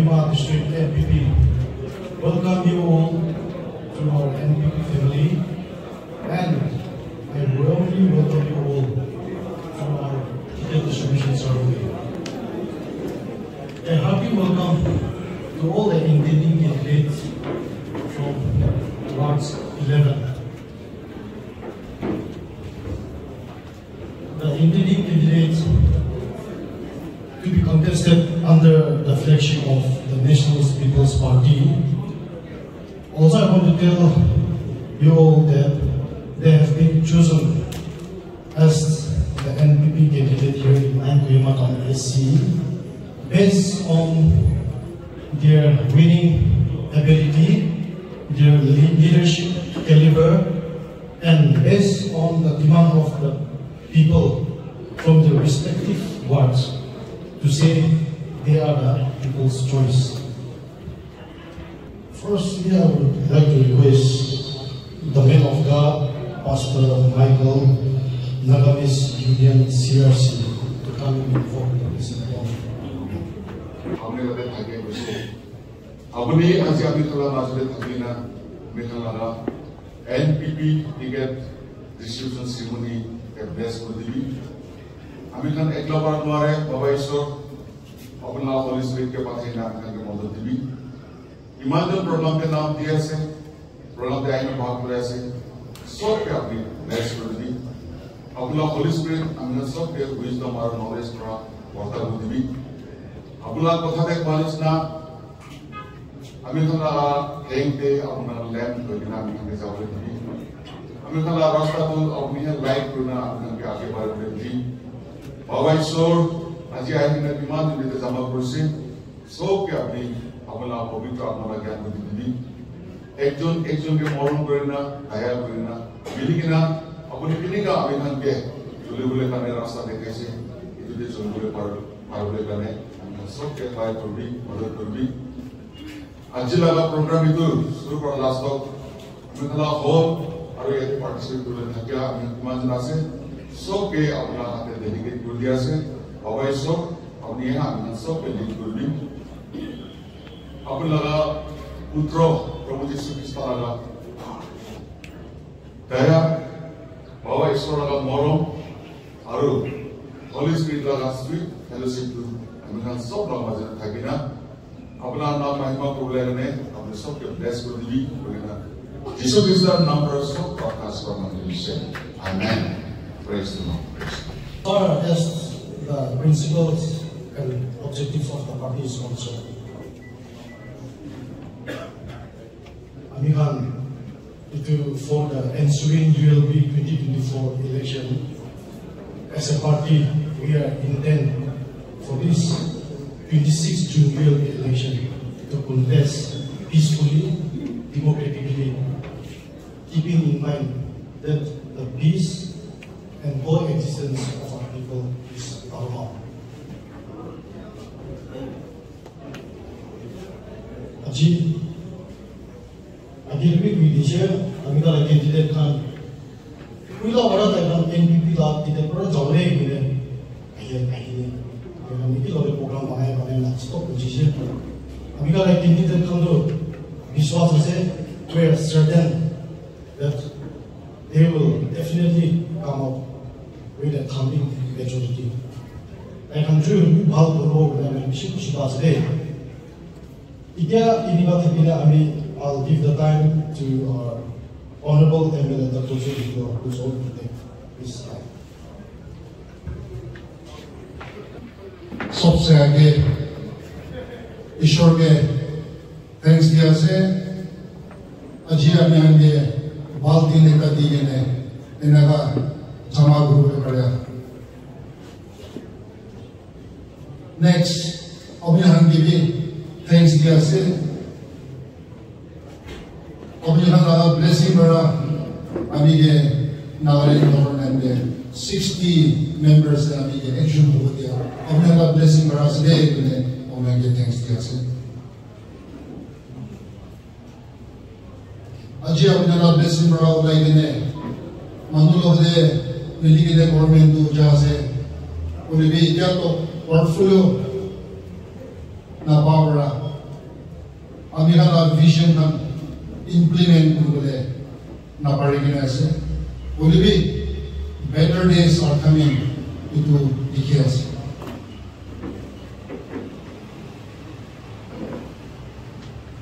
Kohima District NPP. Welcome you all to our NPP family, and I warmly welcome you all to our ticket distribution ceremony. A hearty welcome to all the intending candidates from Wards 11. The intending candidates to be contested under the flagship of the National People's Party. Also, I want to tell you all that they have been chosen as the NPP candidate here in Kohima SC based on their winning ability, their leadership caliber, and based on the demand of the people from their respective wards to say they are the people's choice. Firstly, I would like to request the man of God, Pastor Michael Nagamis Union CRC, to come before the president. Abuni Asia Mitala Mazure Tagina Mitala NPP ticket distribution ceremony at Bless Kurdibi. Amikan Eklabar Noare, Babaiso, Abuna Holy Spirit के पास ही नाम करके मौजूद थी। इमानदार programme के नाम दिया से, प्रोग्राम के आईने भाग ले से, सब पे अपनी Bless Kurdibi। Abuna Holy Spirit, Amina सब पे wisdom और knowledge का वार्ता kurdibi। Abuna कथा देख मालिस ना अमीना हैंग पे अपना लैंड को बिना अमीना के जावले थी। अमीना रास्ता तो अमीना लाइट को ना अमीना के आगे बढ़े थी। Babaiso, আজি আইনে বিমান দিতে জামা করছে সবকে আপনি আপনার পবিত্র আপনারা জ্ঞান করে দিবি একজন একজনকে মরণ করে না দয়া করে না মিলি কিনা আপনি কিনিকা আবেদনকে চলে বলে কানে রাস্তা দেখাইছে যদি চলে বলে পারবে কানে সবকে সহায় করবি মদত করবি আজি লাগা প্রোগ্রাম ইতো শুরু করা লাস্ট মেলা হল আর এতে পার্টিসিপেট করে থাকিয়া আমি ইমান আছে सबके अपना हाथे डेडिकेट कर दिया से हवाई सब अपनी यहाँ अपना सब पे लीड कर दी अपन लगा पुत्रो प्रभु यीशु क्रिस्ट लगा दया हवाई ईश्वर लगा मरम आरु होली स्पिरिट लगा स्वीट फेलोशिप टू अपना सब लोग मजे थाकी ना अपना नाम महिमा को बुलाने ने अपने सबके ब्लेस कर दी बोलेना यीशु क्रिस्ट नाम पर सब प्रकाश करना चाहिए आमेन. Praise the Lord. As the principles and objectives of the party is concerned, Amikan, for the ensuing ULB 2024 election, as a party, we are intent for this 26th June ULB election to contest peacefully, democratically, keeping in mind that the peace and coexistence of our people is paramount. Aji, agilwi kuidisha, amika lagi tidak kan. Kuila orang tak NPP lah tidak pernah jauh ini. Ayah, amika lagi program mana nak stop kuidisha. Amika lagi tidak kan tu, biswas se, we are certain that they will definitely come out with a thumping majority. I can do well to know that she was there. I'll give the time to our Honorable MLA Dr. Jyoti who's on today. This time. सबसे आगे ईश्वर के thanks दिया से अजिया में आगे बाल देने का दिए ने इनका जमा ग्रुप में पड़ा नेक्स्ट अभी हम की भी थैंक्स दिया से अभी हम लगा ब्लेसिंग बड़ा अभी के नागरिक गवर्नमेंट में 60 members अभी के एक्शन हो गया अभी हम लगा ब्लेसिंग बड़ा से ले इन्हें अभी के थैंक्स दिया से अजी अभी लगा ब्लेसिंग बड़ा उलाई इन्हें मानुलो दे मिली के गवर्नमेंट दो जहाँ से उन्हें भी क्या तो portfolio na power vision kan implement kurule na parigina ase. Will be better days are coming into details.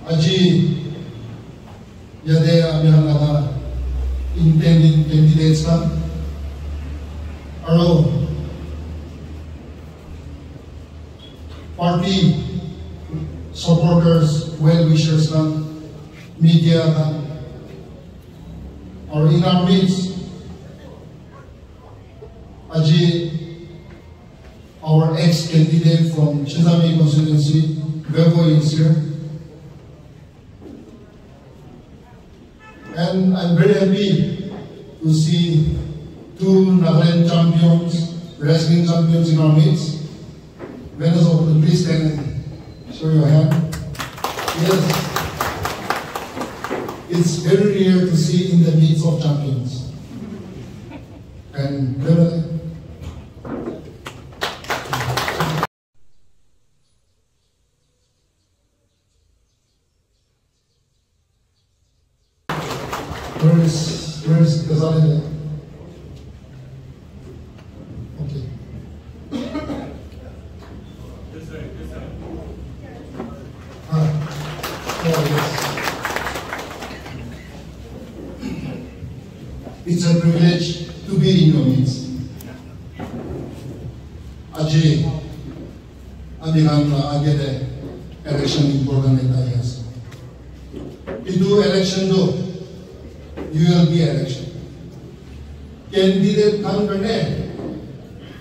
Aji yade amihan naga intended candidates kan aro party supporters, well-wishers kan, media kan, or in our midst, Aji, our ex-candidate from Chizami constituency, Bevo is here. And I'm very happy to see two Nagaland champions, wrestling champions in our midst. Venus, please stand and show your hand. Yes. It's very rare to see in the midst of champions. And where is Gazali? Okay. This side. It's a privilege to be in your midst. Aji, adigan agede election important neta yes. Itu election do ULB election. Candidate kan karne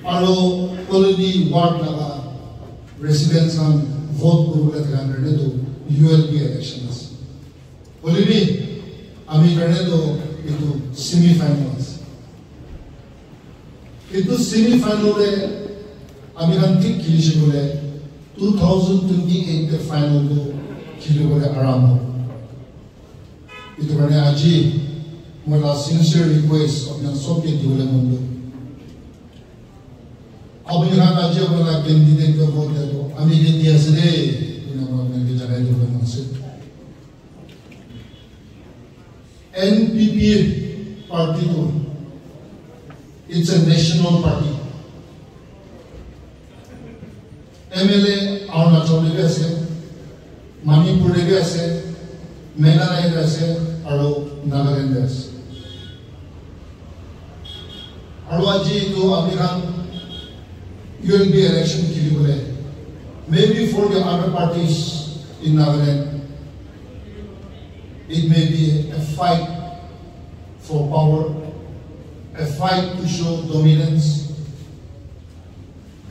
aro colony ward laga residents kan vote kurule kan karne do ULB elections. Colony ami karne do itu semi-finals. Itu semi-final le ami kan tik kili boleh 2028 ke final do kili boleh aram. Itu karena aji mula sincere request of yang Soviet di ulang mundo. Abi kan aji mula candidate ke vote itu ami dia sendiri ina mula mengejar itu kan maksud. NPP party itu, it's a national party. MLA Arunachal lagi ase, Manipur lagi ase, Meghalaya lagi ase, aro Nagaland lagi ase. Aro aji itu American ULB election kili boleh. Maybe for the other parties in Nagaland, it may be a fight for power, a fight to show dominance,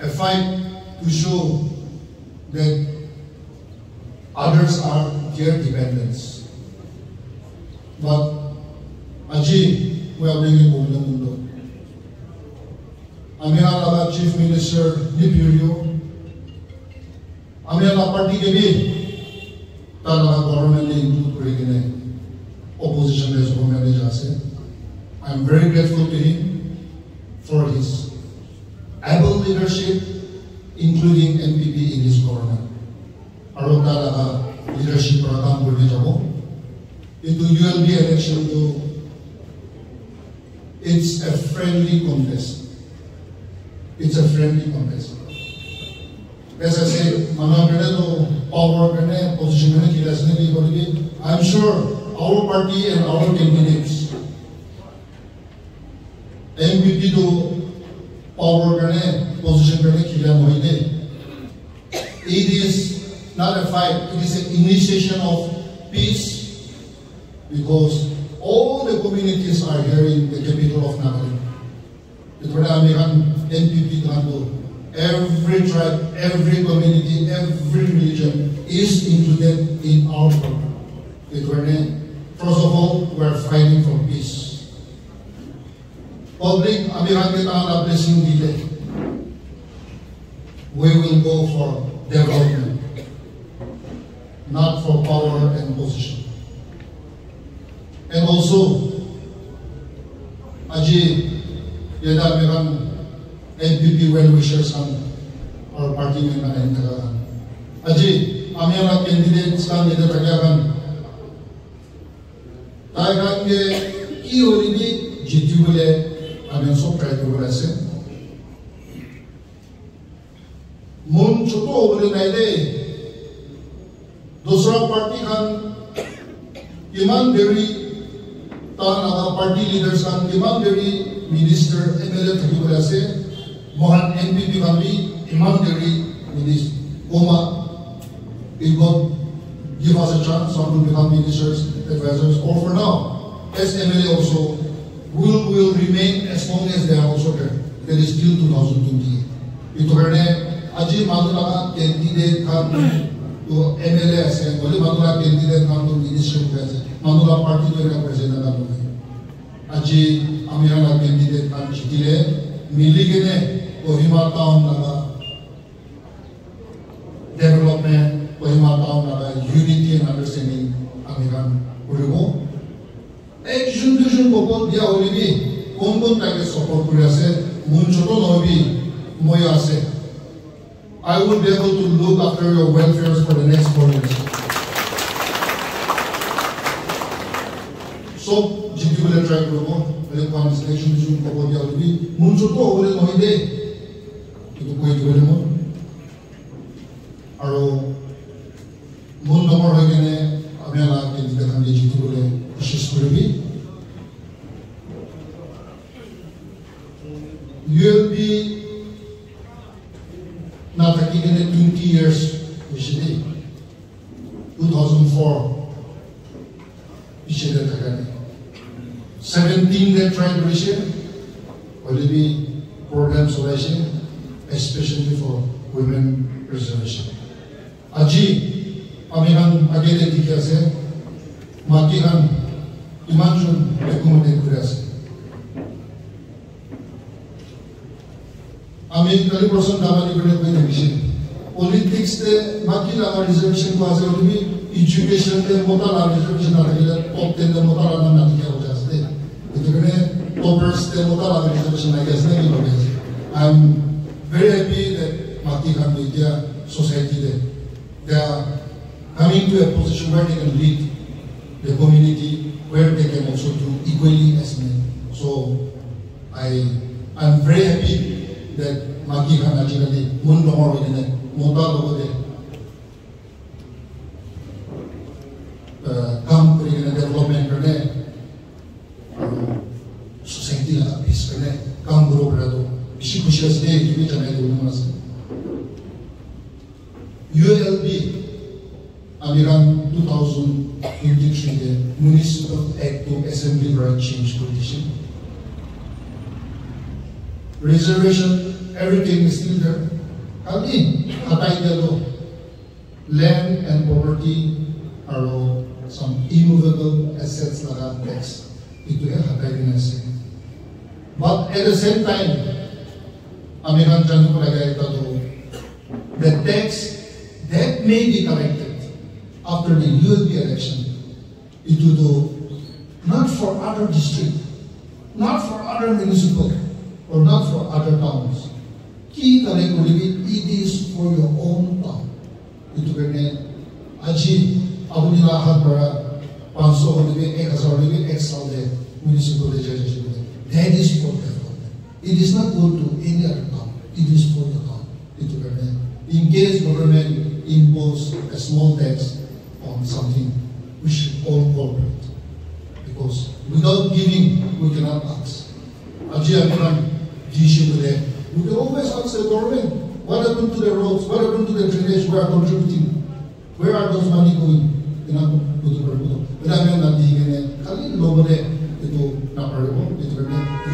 a fight to show that others are their dependents. But aji, we are bringing the mundo. Amira Chief Minister Nipurio, Amira party ke bhi talaga government ne include kuri opposition as government jase. I am very grateful to him for his able leadership, including NPP in his government. Aro talaga leadership para kaam kurne jabo. Into ULB election to it's a friendly contest. It's a friendly contest. As I said, power position I'm sure our party and our candidates MPP to power position it is not a fight, it is an initiation of peace because all the communities are here in the capital of Nagaland. NPP every tribe, every community, every religion is included in our program. First of all, we are fighting for peace. Public, blessing delay. We will go for development, not for power and position. And also, Aji, yada meron NPP well-wishers ang our party member and Aji, aming mga candidates kan yada tagayan Taiwan ke ki olibi jitu bole amen so try to bole ase. Mun choto bole naile dosra party kan iman beri tan aga party leaders kan iman beri minister MLA thaki bole ase. Mohan MPP kan bi iman beri minister Oma. If God give us a chance, some will become ministers, advisors, or for now, as MLA also will remain as long as they are also there. That is till 2028. Ito karne aji madula candidate kan to MLA ase, wali madula candidate kan to minister ase, madula party to represent na to. Aji amira candidate kan chitile miligene Kohima town naga development. Kohima town naga unity and understanding amiran uribo. Ek jun popol dia olibi kon take support kuri ase mun choto nobi moya ase. I will be able to look after your welfare for the next 4 years. So jitu bole try kuro bole kwam selection jun popol dia olibi mun choto bole noide itu koi bole mo aro Mun nomor hogene amela ke dikha kami jitu bole koshish koribi. ULB na thaki gene 20 years ushide 2004 ushide thakani 17 they tried vision already programs oration especially for women reservation. Aji Amihan agede dikhe ase, makihan imanjun accommodate kure ase. Ami kali person damani kure koi division. Politics te maki laga reservation ko ase olibi education te mota laga reservation agile top 10 te mota laga na dikhe ho ase. Ito kene toppers te mota laga reservation age ase ni loge ase. I'm very happy that makihan media society they are coming to a position where they can lead the community, where they can also do equally as men. So I'm very happy that Maki Khan actually mun nomor within mota logo de come bring development karne society la peace karne come grow brado bishi khushi ase de kibi janai do mas ULB Amiran 2023 the Municipal Act to Assembly Right Change Condition. Reservation, everything is still there. Kali, hatay dalo. Land and property are some immovable assets laga tax. Ito ay hatay din ase. But at the same time, Amiran janu ko lagay ito the tax that may be collected after the ULB election, it will do not for other districts, not for other municipal, or not for other towns. Key it is for your own town. It will be aji abuni lahat para 500 olibi 1000 olibi extra de municipal legislation. That is for development. It is not going to any other town. It is for the town. It will be in case government impose a small tax on something, we should all cooperate. Because without giving, we cannot ask. We can always ask the government, what happened to the roads, what happened to the drainage, we are contributing. Where are those money going? You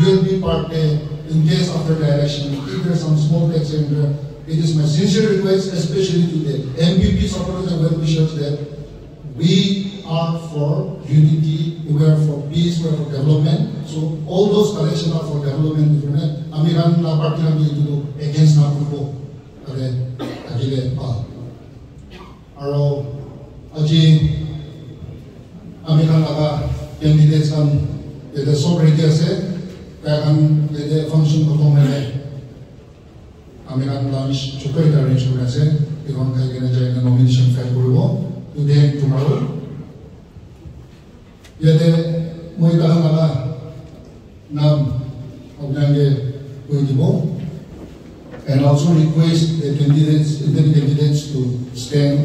will be part in case after the election, if there is some small tax in there, it is my sincere request, especially to the MPP supporters and well-wishers, that we are for unity, we are for peace, we are for development. So all those collections are for development. Amiran na party kami itu against na grupo, kare agile pa. Aro aji Amiran naga candidates kan the sovereignty ase, kaya kan the function performance. Amiran lunch chukai arrange kore ase, ikon kai kena jai na nomination file koribo. Today and tomorrow. Yet Moi kahanga nam Ognange Uidibo, and also request the candidates to stand.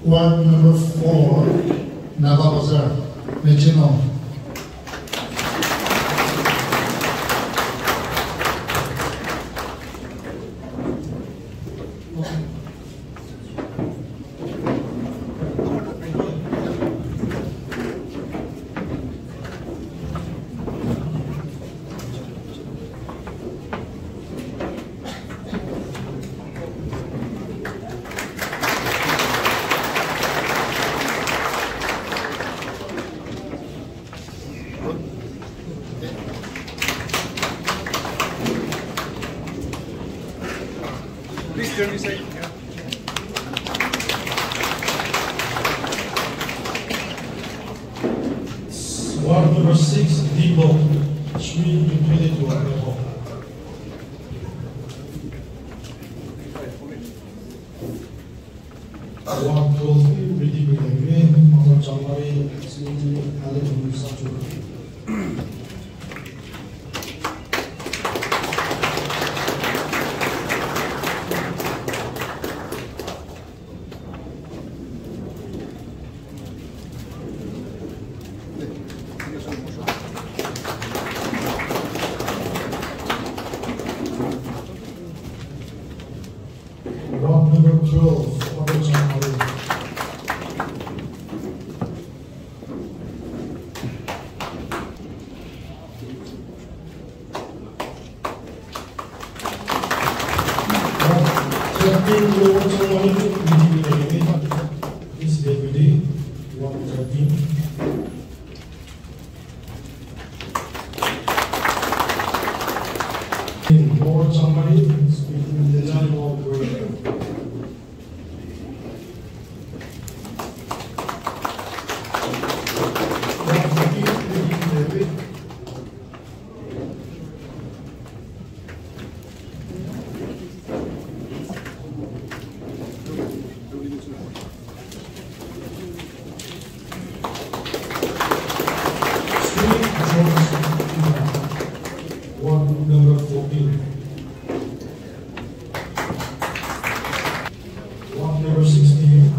Ward number 4, Nava Bazar, Mechino. Please turn this side. Ward number 6, Depot, Shri Infinity Depot. Ward 12, Riti Bidagre, Mother Chamari, Sri Ali Sachur. Ward number 12, Mother Chamari. This deputy, 113. Or somebody speaking the design of the Ward number 14. Ward number 16.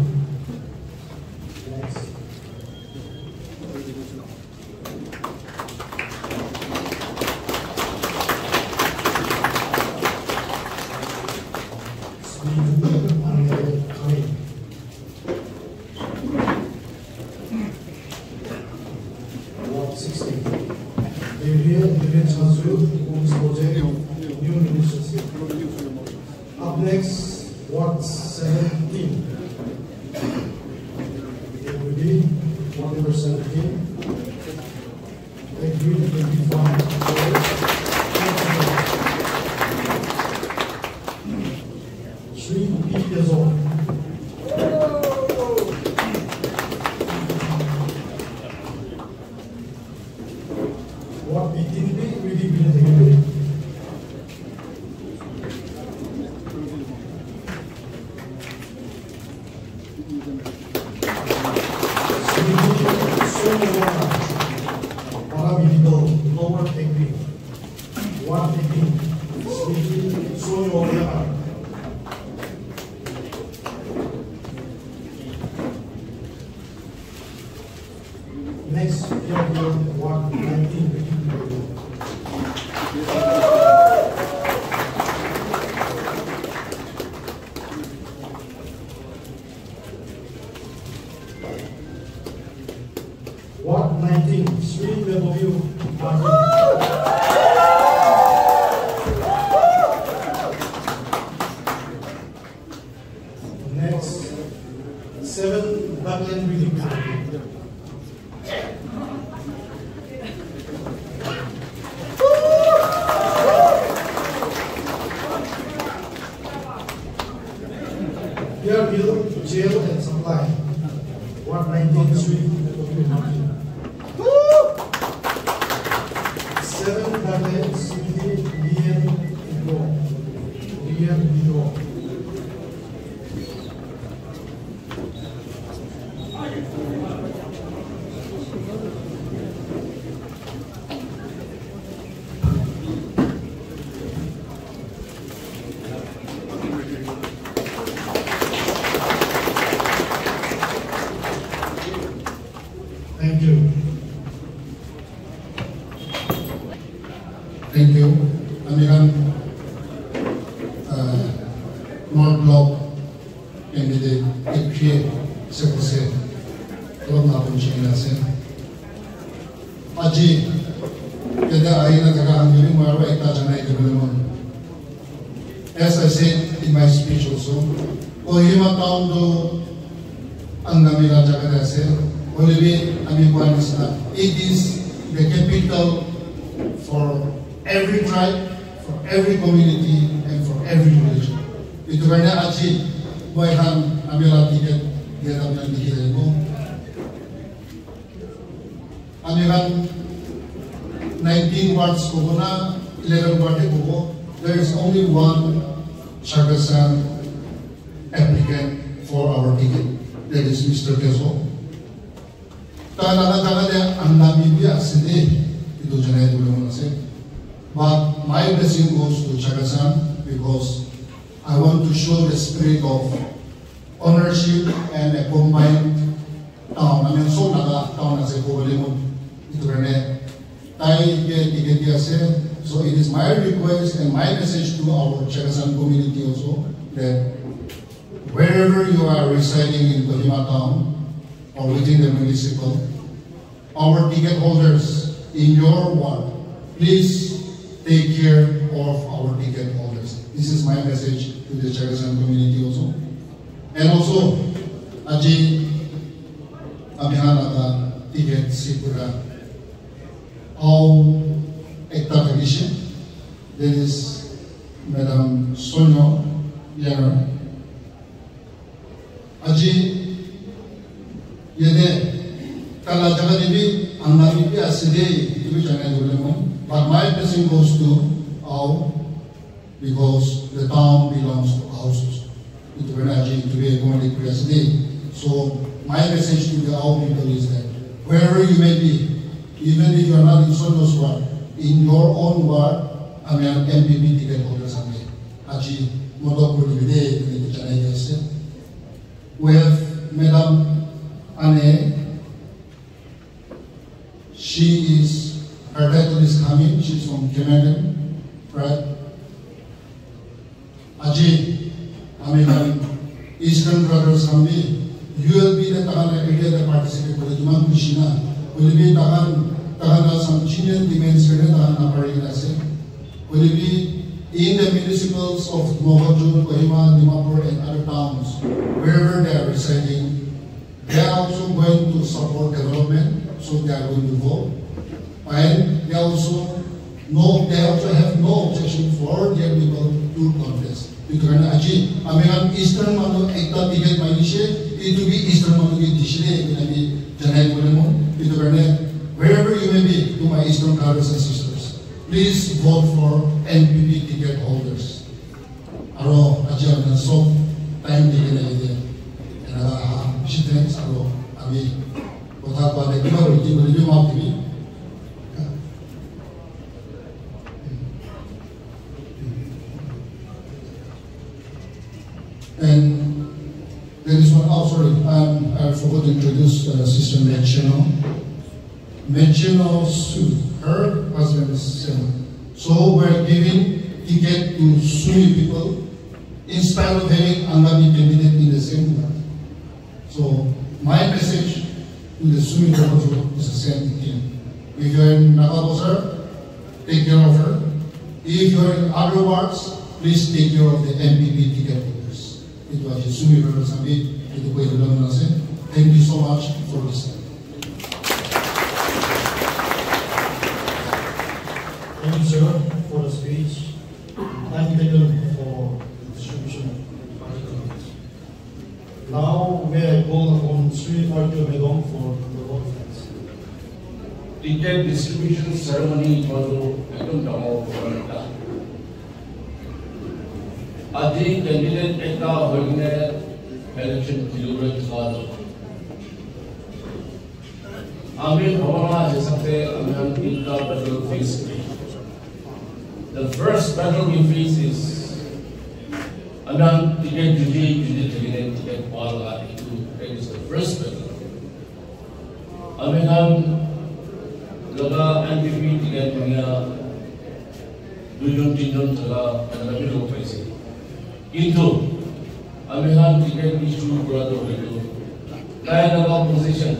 Next. Ward 16. New initiative. Up next, Ward 17. Deputy, Ward number 17. Agree to 25. Shri P. Yazor. Ward 18B, Riti Bidagre. Lower Agri, 118, Soyo. Next, Ward 19. Ward 19, Sri Levelview, Next, 7 Backland Reading. Here, Hill, Jail and Supply. Ward 19, Sri Levelview. 7 Backland, Sri Lian Ido. North Block candidate Ikri Sekose Tolong Napun China Sen Aji Keda Aina Taka Angiri Marwa Ekta Janai Development. As I said in my speech also, Kohima town do Angamila Jagadase, Olive Amiguanisna. It is the capital for every tribe, for every community, and for every religion. Itu karena aji, boyhan amila tiket dia dapat dikirim. Amilan 19 wards kogona, 11 wards kogo. There is only one Chagasan applicant for our ticket. That is Mr. Keso. Talaga ang namibia sini itu janay tulungan nasi. But my blessing goes to Chagasan because I want to show the spirit of ownership and a combined town. I mean, so naga town nasi ko balimun itu karena tayo tiket dia se. So it is my request and my message to our Chagasan community also that wherever you are residing in Kohima town or within the municipal, our ticket holders in your ward, please take care of our ticket holders. This is my message to the Chagasan community also. And also, Aji Abhihanata ticket Sipura. Ekta Tradition, there is Madam Sonyo Yana. Aji Yede Kala Jagadibi Annabi Aside to be Janay, but my blessing goes to our because the town belongs to houses. It will to be a community president. So my message to the our people is that wherever you may be, even if you are not in Sonyo's ward, in your own ward, I mean, MPP ticket holders are made. Aji, we have Madam Anne. She is, her title is coming, she's from Canada, right? Aji, I mean, Eastern Brothers Hambi, you will be the Tahan area that participate with the Juman Kushina, will be Tahan some genuine demands will be in the municipals of Mohajun, Kohima, Dimapur, and other towns, wherever they are residing. They are also going to support development, so they are going to vote. And they also have no objection for their people to contest. Because Aji, American Eastern Manu Ekta Ticket Manishe, it will be Eastern Manu Dishne, Janai Mulemo, because wherever you may be, to my Eastern brothers and sisters, please vote for NPP ticket holders. Aro, aja na so time ticket na ide. Na shitens aro, ami kota pa de kuma ruti beli mau tibi. And there is one. Oh, sorry, I forgot to introduce Sister Mechino. Mechino Su, her husband is Sam. So we're giving ticket to Sui people in spite of having Angami candidate in the same ward. So my message to the Sui people is the same thing. If you're in Nakabosar, take care of her. If you're in other wards, please take care of the MPP ticket holders. It was the Sui people Sami. Thank you so much for listening. Thank you, sir, for the speech. Thank you for the distribution of particles. Now, may I call upon Sri Arthur Medong for the vote. Ticket distribution ceremony was একদম ডাঙৰ এটা আজি candidate এটা হইনে election কিলোরে খাওয়া আমি ভাবনা হিসাবে আমি তিনটা battle face করি. The first battle we face is anan ticket ticket pala itu is the first battle. Aminan laga NPP ticket punya 2-3 jaga kami logo paisi. Itu Amihan ticket issue brother itu. Lain apa position?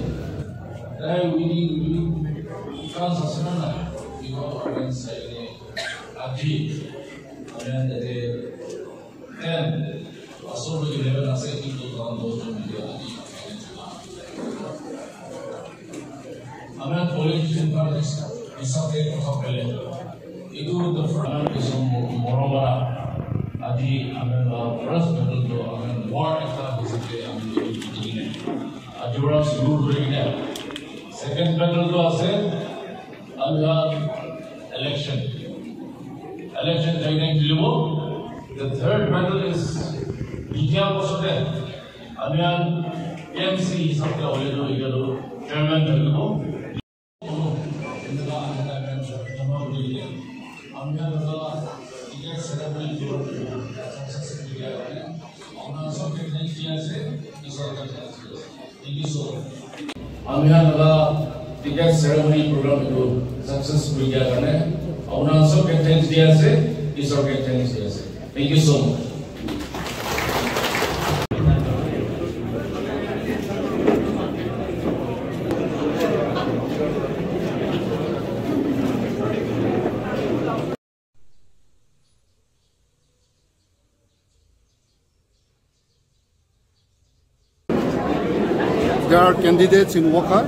Lain we kan sasana itu orang saya ini aji. Amihan dari asal bagi level asal itu kan dosa media aji. Amihan politician parties disate kota pele. Itu the front is morobara. Adi amen first battle to amen war ekta hisate amen begin ajura shuru hoine second battle to ase amen election jaine dilibo the third battle is media posode amen MC hisate oledo igalo chairman dilibo indra amen jama dilibo amen ticket ceremony Amihan ticket ceremony program itu successful dia karena orang so thanks dia se, isor thanks dia se. Thank you so much. There are candidates in Wakar,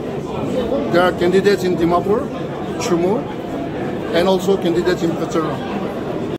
there are candidates in Dimapur, Chumu, and also candidates in Pachara.